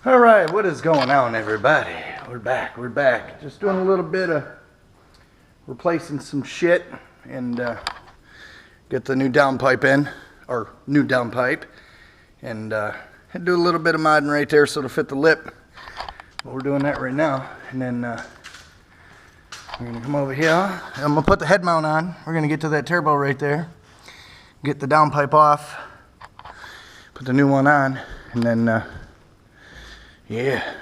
All right, what is going on, everybody? We're back. Just doing a little bit of replacing some shit and get the new downpipe in, or new downpipe, and do a little bit of modding right there so it'll fit the lip. But we're doing that right now, and then we're gonna come over here. I'm gonna put the head mount on. We're gonna get to that turbo right there, get the downpipe off, put the new one on, and then yeah,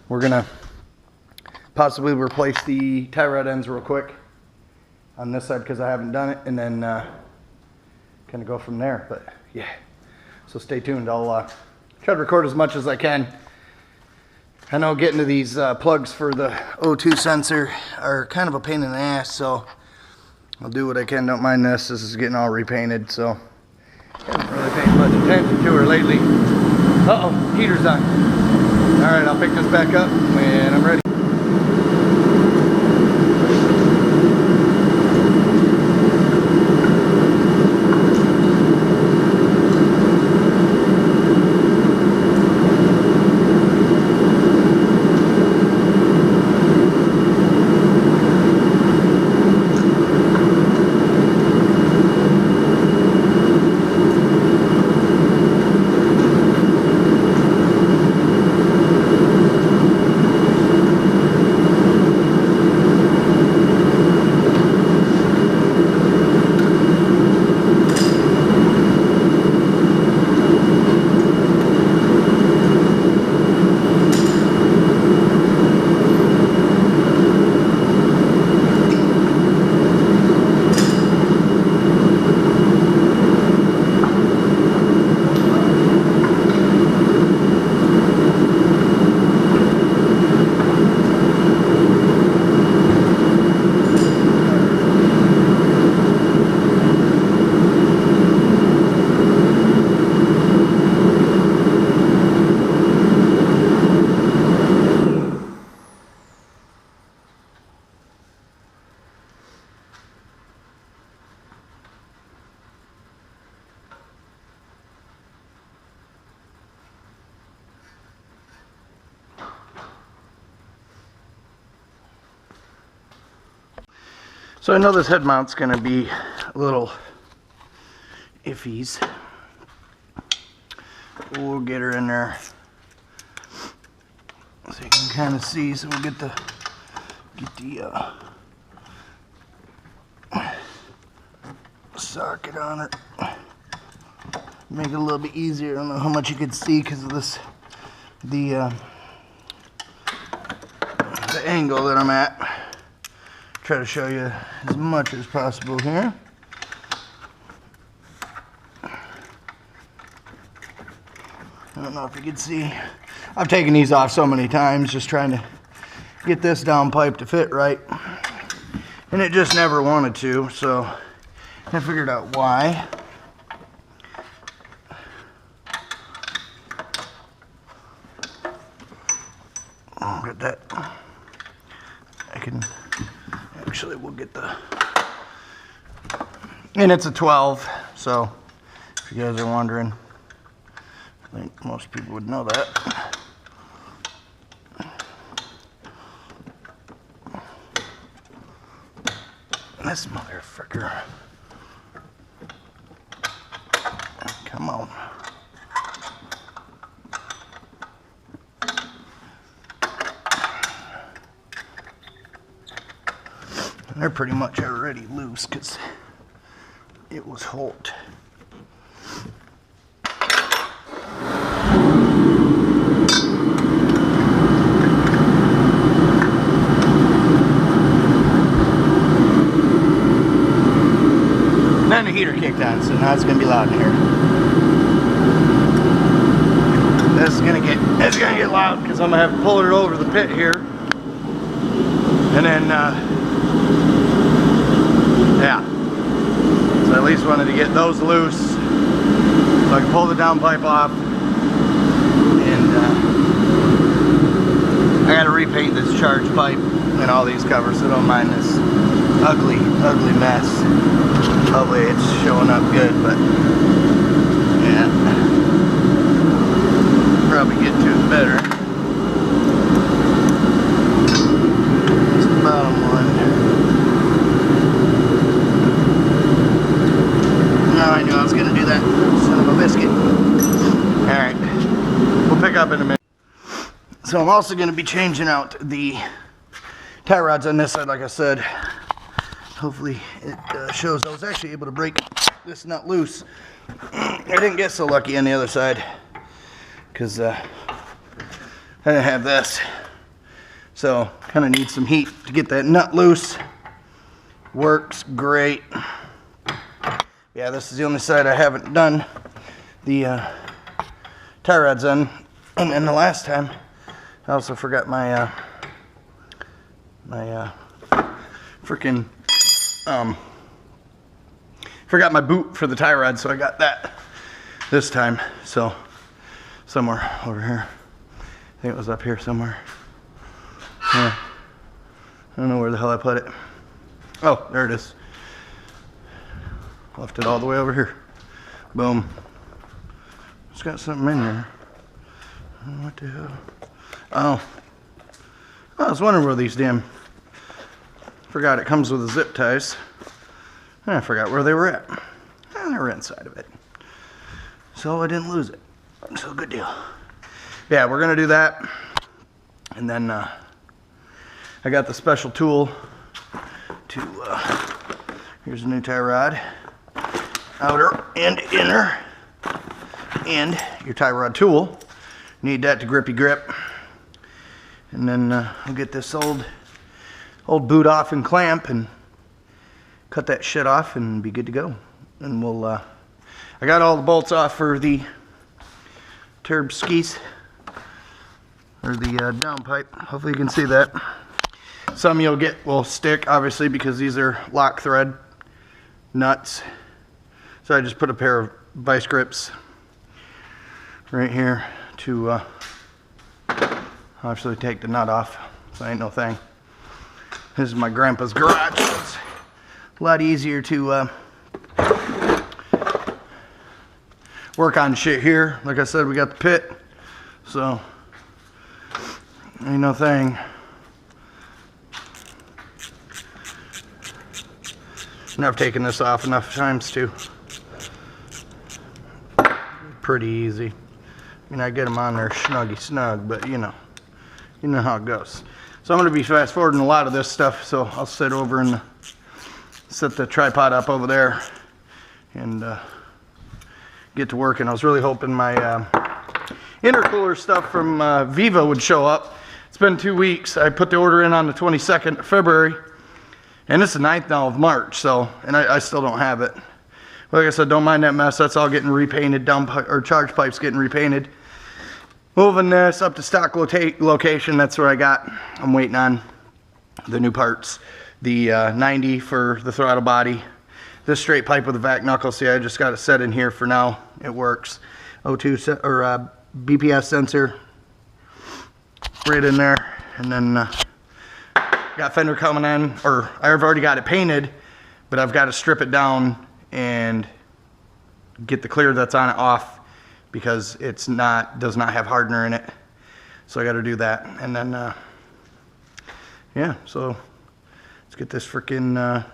we're gonna possibly replace the tie rod ends real quick on this side because I haven't done it, and then kind of go from there. But yeah, so stay tuned. I'll try to record as much as I can. I know getting to these plugs for the O2 sensor are kind of a pain in the ass, so I'll do what I can. Don't mind this. This is getting all repainted, so haven't really paid much attention to her lately. Uh-oh, heater's on. All right, I'll pick this back up when I'm ready. So I know this head mount's gonna be a little iffies. We'll get her in there so you can kind of see. So we'll get the socket on her. Make it a little bit easier. I don't know how much you can see because of this the angle that I'm at. Try to show you as much as possible here. I don't know if you can see. I've taken these off so many times just trying to get this downpipe to fit right, and it just never wanted to, so I figured out why. Get that. I can actually, we'll get the, and it's a 12, so if you guys are wondering, I think most people would know that. This motherfucker. Come on. They're pretty much already loose because it was hot. Then the heater kicked on, so now it's gonna be loud in here. This is gonna get loud because I'm gonna have to pull it over the pit here, and then yeah. So I at least wanted to get those loose so I can pull the downpipe off, and I gotta repaint this charge pipe and all these covers, so don't mind this ugly mess. Hopefully it's showing up good, but yeah, probably get to So I'm also going to be changing out the tie rods on this side, like I said. Hopefully it shows. I was actually able to break this nut loose. I didn't get so lucky on the other side because I didn't have this. So kind of need some heat to get that nut loose. Works great. Yeah, this is the only side I haven't done the tie rods on. And then the last time, I also forgot my freaking forgot my boot for the tie rod, so I got that this time. So somewhere over here, I think it was up here somewhere. Yeah, I don't know where the hell I put it. Oh, there it is. Left it all the way over here. Boom. It's got something in there. What the hell? Oh. I was wondering where these damn... Forgot it comes with the zip ties. I forgot where they were at. They were inside of it. So I didn't lose it. So good deal. Yeah, we're going to do that. And then I got the special tool to... here's a new tie rod. Outer and inner. And your tie rod tool. Need that to grippy grip. And then I'll get this old boot off and clamp and cut that shit off and be good to go. And we'll I got all the bolts off for the turb skis, or the downpipe. Hopefully you can see that. Some you'll get will stick, obviously, because these are lock thread nuts. So I just put a pair of vice grips right here to actually take the nut off, so ain't no thing. This is my grandpa's garage. It's a lot easier to work on shit here. Like I said, we got the pit, so ain't no thing. And I've taken this off enough times too. Pretty easy. I mean, I get them on there snuggy snug, but you know how it goes. So I'm going to be fast forwarding a lot of this stuff, so I'll sit over and set the tripod up over there and get to work. And I was really hoping my intercooler stuff from Viva would show up. It's been 2 weeks. I put the order in on the 22nd of February, and it's the 9th now of March, so, and I still don't have it. Like I said, don't mind that mess. That's all getting repainted. Charge pipes getting repainted. Moving this up to stock location. That's where I got. I'm waiting on the new parts. The 90 for the throttle body. This straight pipe with a vac knuckle. See, I just got it set in here for now. It works. O2 or BPS sensor right in there. And then got fender coming in, or I've already got it painted, but I've got to strip it down and get the clear that's on it off, because it's does not have hardener in it. So I got to do that. And then yeah, so let's get this freaking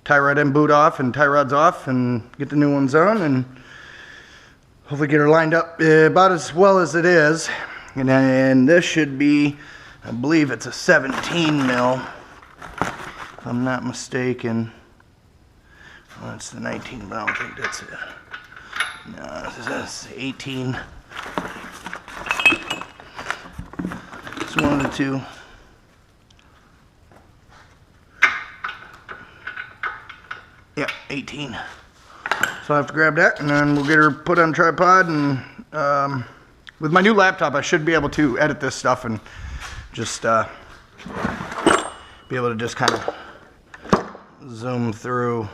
tie rod and boot off and tie rods off and get the new ones on, and hopefully get her lined up about as well as it is. And then this should be, I believe it's a 17 mil, if I'm not mistaken. Well, that's the 19, but I don't think that's it. No, this is 18. It's one of the two. Yep, 18. So I have to grab that, and then we'll get her put on tripod. And with my new laptop, I should be able to edit this stuff and just be able to just kind of zoom through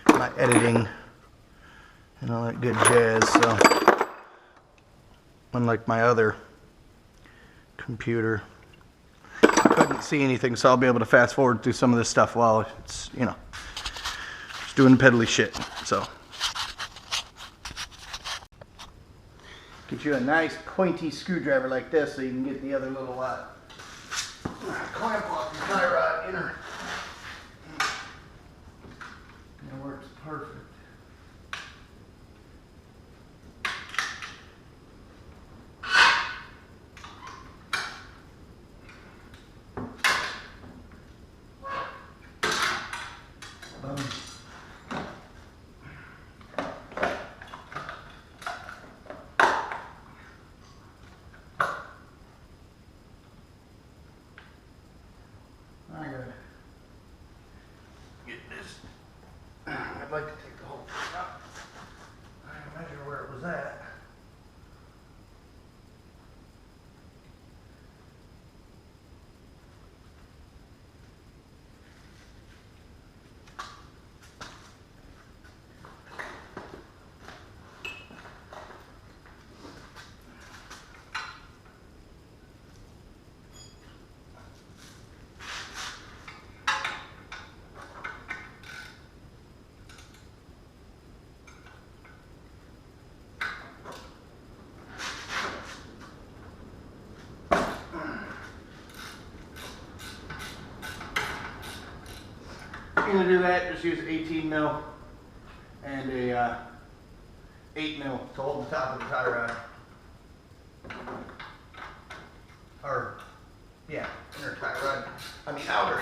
my editing and all that good jazz. So unlike my other computer, I couldn't see anything, so I'll be able to fast forward through some of this stuff while it's, you know, just doing piddly shit. So get you a nice pointy screwdriver like this, so you can get the other little clamp off your tie rod inner. It works perfect. I'd like to take the whole thing up. I measure where it was at. If you're gonna do that, just use 18 mil and a 8 mil to hold the top of the tie rod. Or, yeah, inner tie rod. I mean outer.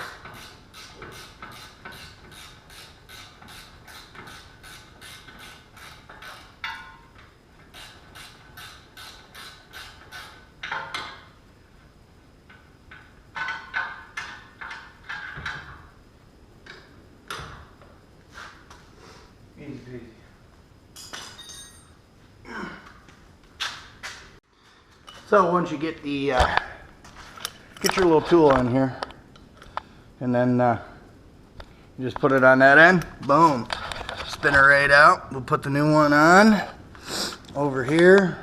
Easy peasy. So once you get the get your little tool in here, and then you just put it on that end. Boom, spin it right out. We'll put the new one on over here.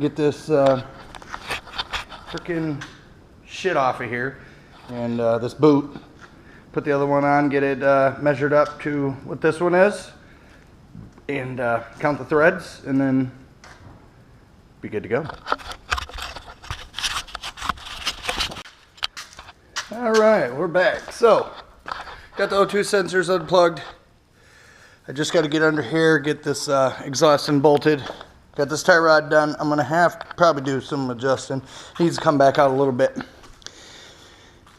Get this freaking shit off of here, and this boot. Put the other one on, get it measured up to what this one is, and count the threads, and then be good to go. All right, we're back. So, got the O2 sensors unplugged. I just got to get under here, get this exhaust bolted. Got this tie rod done. I'm gonna have to probably do some adjusting. Needs to come back out a little bit,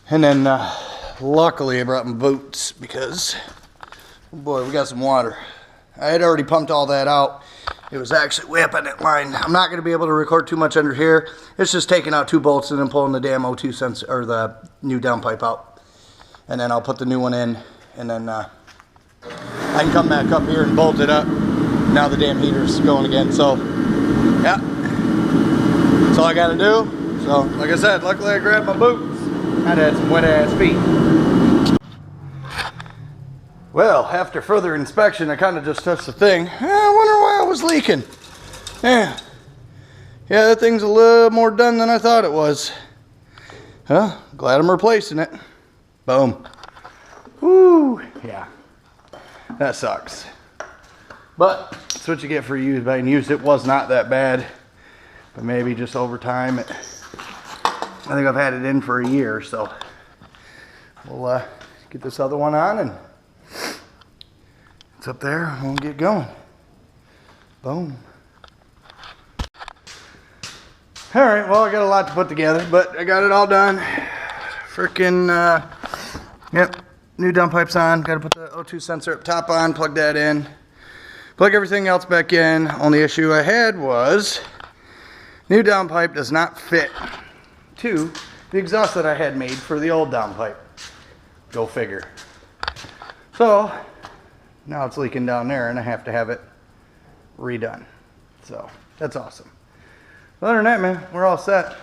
and then. Luckily, I brought my boots because, oh boy, we got some water. I had already pumped all that out. It was actually way up on that line. I'm not going to be able to record too much under here. It's just taking out 2 bolts and then pulling the damn O2 sensor, or the new downpipe out. And then I'll put the new one in, and then I can come back up here and bolt it up. Now the damn heater's going again. So, yeah, that's all I got to do. So, like I said, luckily I grabbed my boots. I'd had some wet ass feet. Well, after further inspection, I kind of just touched the thing. I wonder why it was leaking. Yeah, that thing's a little more done than I thought it was. Huh? Glad I'm replacing it. Boom. Woo. Yeah, that sucks. But that's what you get for being used. It was not that bad, but maybe just over time I think I've had it in for a year, so we'll get this other one on, and it's up there, and we'll get going. Boom. All right, well, I got a lot to put together, but I got it all done. Freaking, yep, new downpipes on. Got to put the O2 sensor up top on, plug that in, plug everything else back in. Only issue I had was new downpipe does not fit to the exhaust that I had made for the old downpipe. Go figure. So now it's leaking down there, and I have to have it redone. So that's awesome. Other than that, man, we're all set.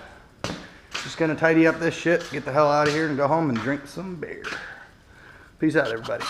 Just gonna tidy up this shit, get the hell out of here, and go home and drink some beer. Peace out, everybody.